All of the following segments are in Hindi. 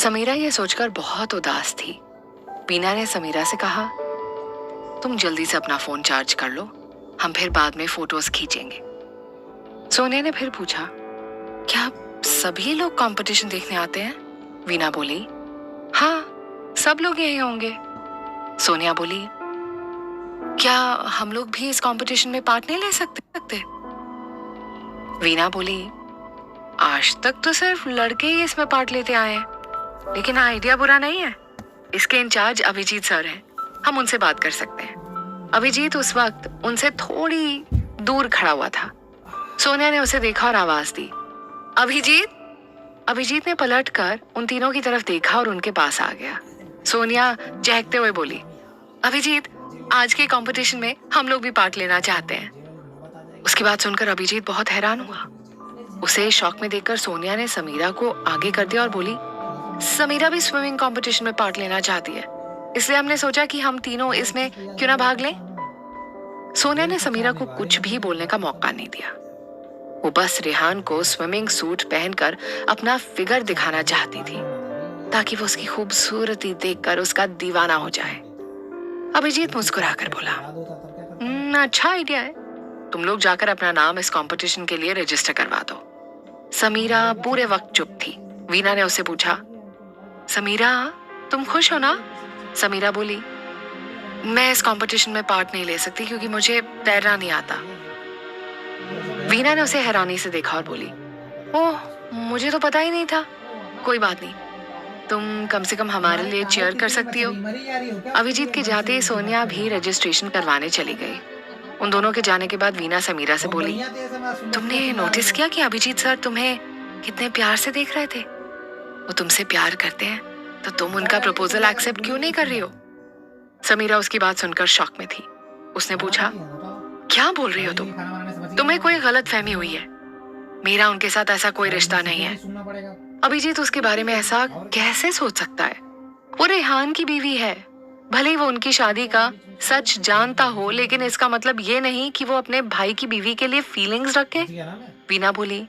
समीरा ये सोचकर बहुत उदास थी। वीना ने समीरा से कहा, तुम जल्दी से अपना फोन चार्ज कर लो, हम फिर बाद में फोटोज खींचेंगे। सोनिया ने फिर पूछा, क्या सभी लोग कंपटीशन देखने आते हैं? वीना बोली, हाँ, सब लोग यही होंगे। सोनिया बोली, क्या हम लोग भी इस कंपटीशन में पार्ट नहीं ले सकते? वीना बोली, आज तक तो सिर्फ लड़के ही इसमें पार्ट लेते आए हैं, लेकिन आइडिया बुरा नहीं है। इसके इंचार्ज अभिजीत सर हैं, हम उनसे बात कर सकते हैं। अभिजीत उस वक्त उनसे थोड़ी दूर खड़ा हुआ था। सोनिया ने उसे देखा और आवाज दी, अभिजीत। अभिजीत ने पलटकर उन तीनों की तरफ देखा और उनके पास आ गया। सोनिया चहकते हुए बोली, अभिजीत, आज के कंपटीशन में हम लोग भी पार्ट लेना चाहते हैं। उसकी बात सुनकर अभिजीत बहुत हैरान हुआ। उसे शौक में देखकर सोनिया ने समीरा को आगे कर दिया और बोली, समीरा भी स्विमिंग कंपटीशन में पार्ट लेना चाहती है, इसलिए हमने सोचा कि हम तीनों इसमें क्यों ना भाग लें। सोनिया ने समीरा को कुछ भी बोलने का मौका नहीं दिया। वो बस रेहान को स्विमिंग सूट पहनकर अपना फिगर दिखाना चाहती थी, ताकि वो उसकी खूबसूरती देखकर उसका दीवाना हो जाए। अभिजीत मुस्कुराकर बोला, अच्छा आइडिया है, तुम लोग जाकर अपना नाम इस कंपटीशन के लिए रजिस्टर करवा दो। समीरा पूरे वक्त चुप थी। वीना ने उससे पूछा, समीरा, तुम खुश हो ना? समीरा बोली, मैं इस कंपटीशन में पार्ट नहीं ले सकती क्योंकि मुझे तैरना नहीं आता। वीना ने उसे हैरानी से देखा और बोली, ओह, मुझे तो पता ही नहीं था। कोई बात नहीं, तुम कम से कम हमारे लिए चीयर कर सकती हो। अभिजीत के जाते ही सोनिया भी रजिस्ट्रेशन करवाने चली गई। उन दोनों के जाने के बाद वीना समीरा से बोली, तुमने नोटिस किया कि अभिजीत सर तुम्हें कितने प्यार से देख रहे थे? वो तुमसे प्यार करते हैं तो तुम उनका प्रपोजल एक्सेप्ट क्यों नहीं कर रही हो? समीरा उसकी बात सुनकर शॉक में थी। उसने पूछा, क्या बोल रही हो तुम? तुम्हें कोई गलतफहमी हुई है। मेरा उनके साथ ऐसा कोई रिश्ता नहीं है। अभिजीत उसके बारे में ऐसा कैसे सोच सकता है? वो रेहान की बीवी है। भले ही वो उनकी शादी का सच जानता हो, लेकिन इसका मतलब ये नहीं कि वो अपने भाई की बीवी के लिए फीलिंग्स रखे। वीना बोली,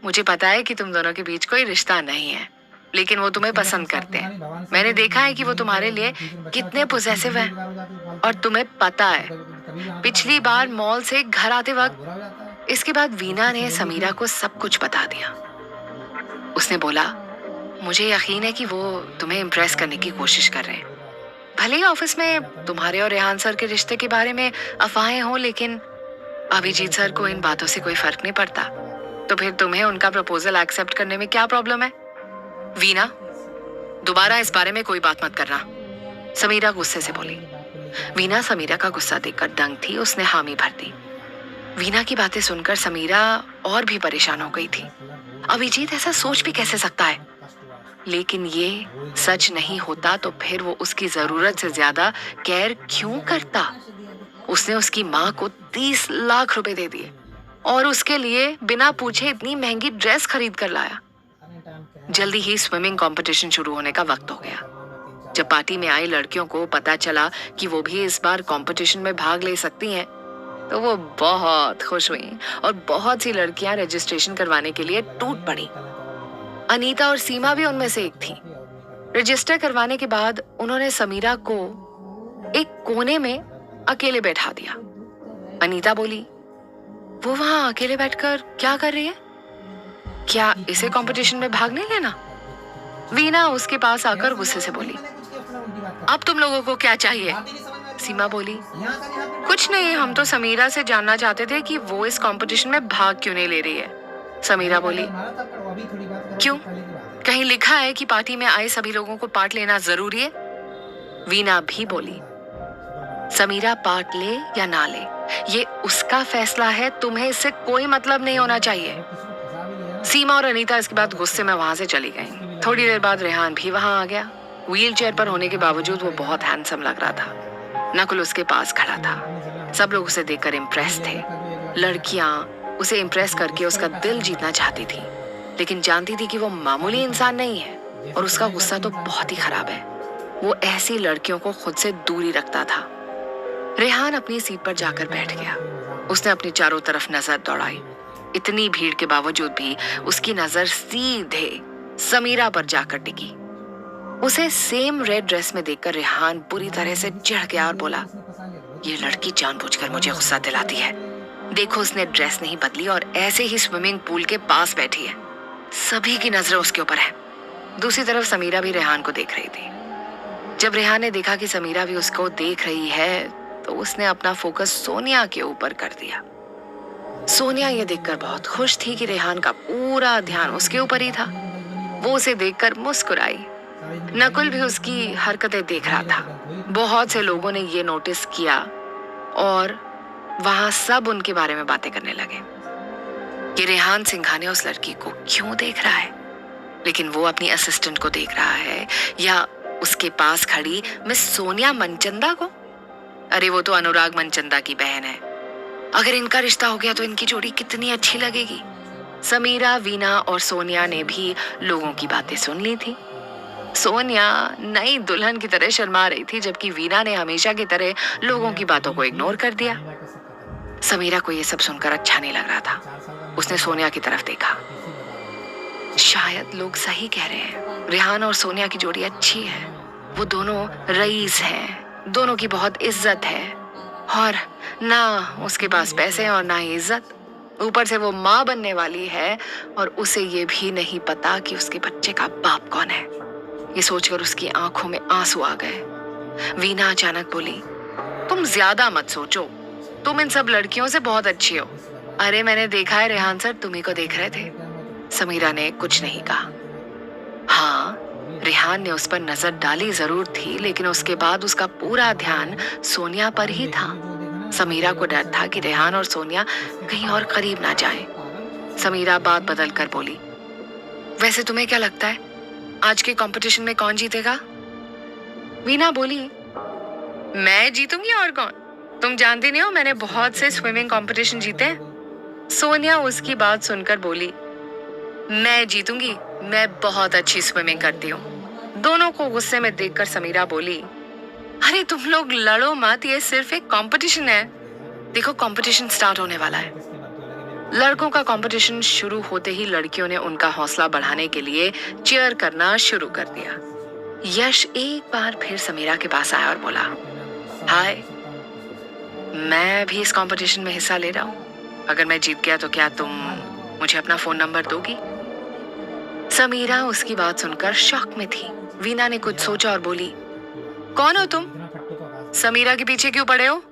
मुझे पता है कि तुम दोनों के बीच कोई रिश्ता नहीं है, लेकिन वो तुम्हें पसंद करते हैं। मैंने देखा है कि वो तुम्हारे लिए कितने पोजेसिव हैं। और तुम्हें पता है, पिछली बार मॉल से घर आते वक्त। इसके बाद वीना ने समीरा को सब कुछ बता दिया। उसने बोला, मुझे यकीन है कि वो तुम्हें इम्प्रेस करने की कोशिश कर रहे हैं। भले ही ऑफिस में तुम्हारे और रेहान सर के रिश्ते के बारे में अफवाहें हों, लेकिन अभिजीत सर को इन बातों से कोई फर्क नहीं पड़ता। तो फिर तुम्हें उनका प्रपोजल एक्सेप्ट करने में क्या प्रॉब्लम है? वीना, दोबारा इस बारे में कोई बात मत करना, समीरा गुस्से से बोली। वीना समीरा का गुस्सा देखकर दंग थी। उसने हामी भर दी। वीना की बातें सुनकर समीरा और भी परेशान हो गई थी। अभिजीत ऐसा सोच भी कैसे सकता है? लेकिन ये सच नहीं होता तो फिर वो उसकी जरूरत से ज्यादा केयर क्यों करता? उसने उसकी माँ को 30 लाख रुपए दे दिए और उसके लिए बिना पूछे इतनी महंगी ड्रेस खरीद कर लाया। जल्दी ही स्विमिंग कंपटीशन शुरू होने का वक्त हो गया। जब पार्टी में आई लड़कियों को पता चला कि वो भी इस बार कंपटीशन में भाग ले सकती हैं, तो वो बहुत खुश हुई और बहुत सी लड़कियां रजिस्ट्रेशन करवाने के लिए टूट पड़ी। अनीता और सीमा भी उनमें से एक थी। रजिस्टर करवाने के बाद उन्होंने समीरा को एक कोने में अकेले बैठा दिया। अनीता बोली, वो वहां अकेले बैठकर क्या कर रही है? क्या इसे कंपटीशन में भाग नहीं लेना? वीना उसके पास आकर गुस्से से बोली, अब तुम लोगों को क्या चाहिए? सीमा बोली, कुछ नहीं, हम तो समीरा से जानना चाहते थे कि वो इस कंपटीशन में भाग क्यों नहीं ले रही है। समीरा बोली, क्यों? कहीं लिखा है कि पार्टी में आए सभी लोगों को पार्ट लेना जरूरी है? वीना भी बोली, समीरा पार्ट ले या ना ले, ये उसका फैसला है, तुम्हें इससे कोई मतलब नहीं होना चाहिए। सीमा और अनीता इसके बाद गुस्से में वहां से चली गईं। थोड़ी देर बाद रेहान भी वहां आ गया। व्हील चेयर पर होने के बावजूद वो बहुत हैंडसम लग रहा था। नकुल उसके पास खड़ा था। सब लोग उसे देखकर इम्प्रेस थे। लड़कियां उसे इम्प्रेस करके उसका दिल जीतना चाहती थी, लेकिन जानती थी कि वो मामूली इंसान नहीं है और उसका गुस्सा तो बहुत ही खराब है। वो ऐसी लड़कियों को खुद से दूरी रखता था। रेहान अपनी सीट पर जाकर बैठ गया। उसने अपनी चारों तरफ नजर दौड़ाई। इतनी भीड़ के बावजूद भी उसकी नजर सीधे समीरा पर जाकर टिकी। उसे सेम रेड ड्रेस में देखकर रेहान बुरी तरह से चिढ़ गया और बोला, ये लड़की जानबूझकर मुझे गुस्सा दिलाती है। देखो, उसने ड्रेस नहीं बदली और ऐसे ही स्विमिंग पूल के पास बैठी है। सभी की नजरें उसके ऊपर है। दूसरी तरफ समीरा भी रेहान को देख रही थी। जब रेहान ने देखा कि समीरा भी उसको देख रही है तो उसने अपना फोकस सोनिया के ऊपर कर दिया। सोनिया ये देखकर बहुत खुश थी कि रेहान का पूरा ध्यान उसके ऊपर ही था। वो उसे देखकर मुस्कुराई। नकुल भी उसकी हरकतें देख रहा था। बहुत से लोगों ने ये नोटिस किया और वहां सब उनके बारे में बातें करने लगे कि रेहान सिंघानिया उस लड़की को क्यों देख रहा है, लेकिन वो अपनी असिस्टेंट को देख रहा है या उसके पास खड़ी मिस सोनिया मनचंदा को। अरे वो तो अनुराग मनचंदा की बहन है। अगर इनका रिश्ता हो गया तो इनकी जोड़ी कितनी अच्छी लगेगी। समीरा, वीना और सोनिया ने भी लोगों की बातें सुन ली थी। सोनिया नई दुल्हन की तरह शर्मा रही थी, जबकि वीना ने हमेशा की तरह लोगों की बातों को इग्नोर कर दिया। समीरा को यह सब सुनकर अच्छा नहीं लग रहा था। उसने सोनिया की तरफ देखा। शायद लोग सही कह रहे हैं, रेहान और सोनिया की जोड़ी अच्छी है। वो दोनों रईस हैं, दोनों की बहुत इज्जत है और ना उसके पास पैसे हैं और ना ही इज्जत। ऊपर से वो माँ बनने वाली है और उसे ये भी नहीं पता कि उसके बच्चे का बाप कौन है। ये सोचकर उसकी आंखों में आंसू आ गए। वीना अचानक बोली, तुम ज्यादा मत सोचो, तुम इन सब लड़कियों से बहुत अच्छी हो। अरे मैंने देखा है रेहान सर तुम्ही को देख रहे थे। समीरा ने कुछ नहीं कहा। हाँ, रेहान ने उस पर नजर डाली जरूर थी, लेकिन उसके बाद उसका पूरा ध्यान सोनिया पर ही था। समीरा को डर था कि रेहान और सोनिया कहीं और करीब ना जाएं। समीरा बात बदल कर बोली, वैसे तुम्हें क्या लगता है आज के कंपटीशन में कौन जीतेगा? वीना बोली, मैं जीतूंगी और कौन? तुम जानती नहीं हो, मैंने बहुत से स्विमिंग कंपटीशन जीते हैं। सोनिया उसकी बात सुनकर बोली, मैं जीतूंगी, मैं बहुत अच्छी स्विमिंग करती हूँ। दोनों को गुस्से में देखकर समीरा बोली, अरे तुम लोग लड़ो मत, ये सिर्फ एक कंपटीशन है। देखो कंपटीशन स्टार्ट होने वाला है। लड़कों का कंपटीशन शुरू होते ही लड़कियों ने उनका हौसला बढ़ाने के लिए चीयर करना शुरू कर दिया। यश एक बार फिर समीरा के पास आया और बोला, हाय, मैं भी इस कंपटीशन में हिस्सा ले रहा हूँ। अगर मैं जीत गया तो क्या तुम मुझे अपना फोन नंबर दोगी? समीरा उसकी बात सुनकर शॉक में थी। वीना ने कुछ सोचा और बोली, कौन हो तुम? समीरा के पीछे क्यों पड़े हो?